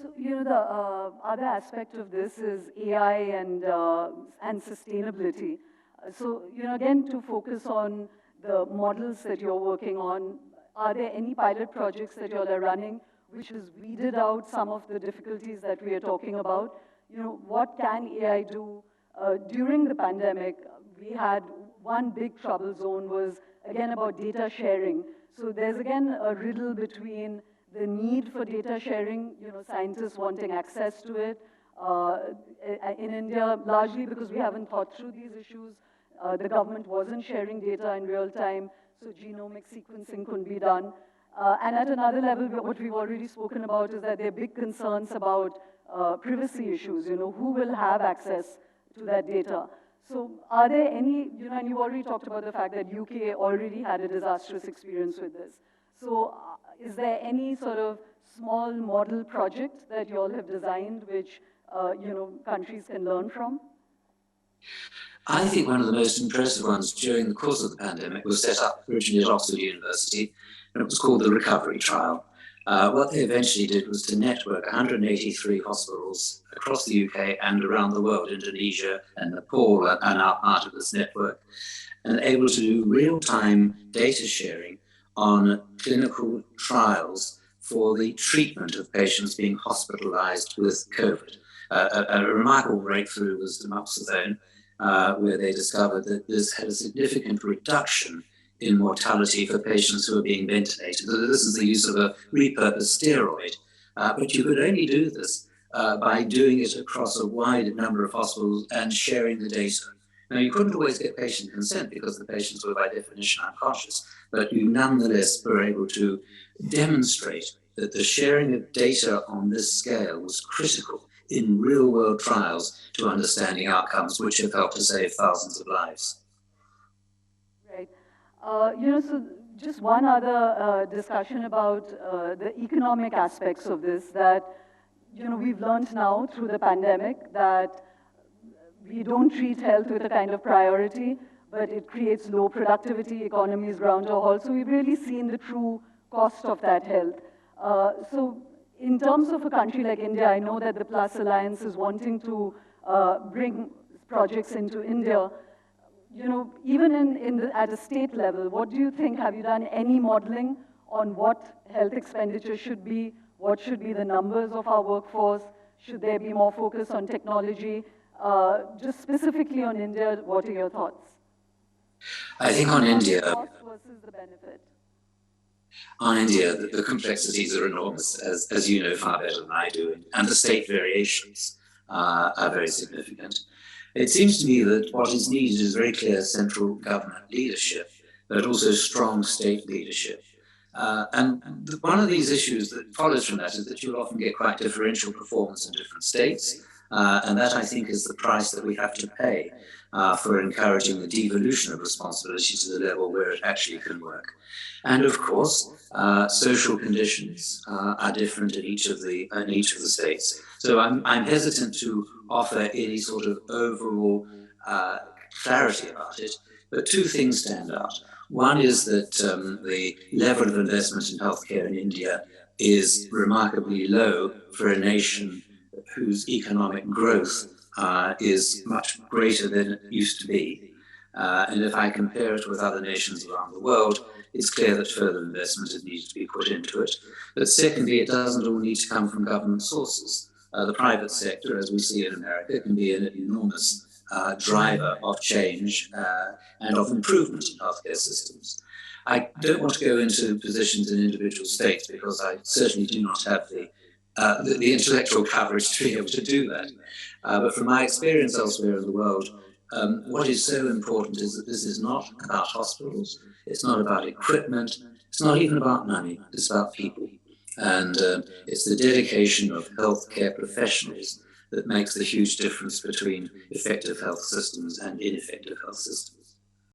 So, the other aspect of this is AI and sustainability. So, again, to focus on the models that you're working on, are there any pilot projects that you all are running which has weeded out some of the difficulties that we are talking about? What can AI do? During the pandemic, we had one big trouble zone was, again, about data sharing. So there's, again, a riddle between the need for data sharing, scientists wanting access to it. In India, largely because we haven't thought through these issues, the government wasn't sharing data in real time, so genomic sequencing couldn't be done. And at another level, what we've already spoken about is that there are big concerns about privacy issues, who will have access to that data. So are there any, and you already talked about the fact that UK already had a disastrous experience with this. So is there any sort of small model project that you all have designed which, countries can learn from? I think one of the most impressive ones during the course of the pandemic was set up originally at Oxford University, and it was called the Recovery Trial. What they eventually did was to network 183 hospitals across the UK and around the world, Indonesia and Nepal are now part of this network, and able to do real-time data sharing on clinical trials for the treatment of patients being hospitalized with COVID. A remarkable breakthrough was amoxicillin, where they discovered that this had a significant reduction in mortality for patients who are being ventilated. This is the use of a repurposed steroid. But you could only do this by doing it across a wide number of hospitals and sharing the data. Now, you couldn't always get patient consent because the patients were by definition unconscious, but you nonetheless were able to demonstrate that the sharing of data on this scale was critical in real-world trials to understanding outcomes, which have helped to save thousands of lives. Right. So just one other discussion about the economic aspects of this that, we've learned now through the pandemic that we don't treat health with a kind of priority, but it creates low productivity, economies ground to a halt. So we've really seen the true cost of that health. So in terms of a country like India, I know that the Plus Alliance is wanting to bring projects into India. Even at a state level, what do you think? Have you done any modeling on what health expenditure should be? What should be the numbers of our workforce? Should there be more focus on technology? Just specifically on India, what are your thoughts? I think on India, the cost versus the benefit. On India, the complexities are enormous, as you know far better than I do, and the state variations are very significant. It seems to me that what is needed is very clear central government leadership, but also strong state leadership. And one of these issues that follows from that is that you'll often get quite differential performance in different states, and that, I think, is the price that we have to pay for encouraging the devolution of responsibility to the level where it actually can work. And of course, social conditions are different in each of the states. So I'm hesitant to offer any sort of overall clarity about it, but two things stand out. One is that the level of investment in healthcare in India is remarkably low for a nation whose economic growth is much greater than it used to be. And if I compare it with other nations around the world, it's clear that further investment is needed to be put into it. But secondly, it doesn't all need to come from government sources. The private sector, as we see in America, can be an enormous driver of change and of improvement in healthcare systems. I don't want to go into positions in individual states because I certainly do not have the intellectual coverage to be able to do that. But from my experience elsewhere in the world, what is so important is that this is not about hospitals, it's not about equipment, it's not even about money, it's about people. And it's the dedication of healthcare professionals that makes the huge difference between effective health systems and ineffective health systems.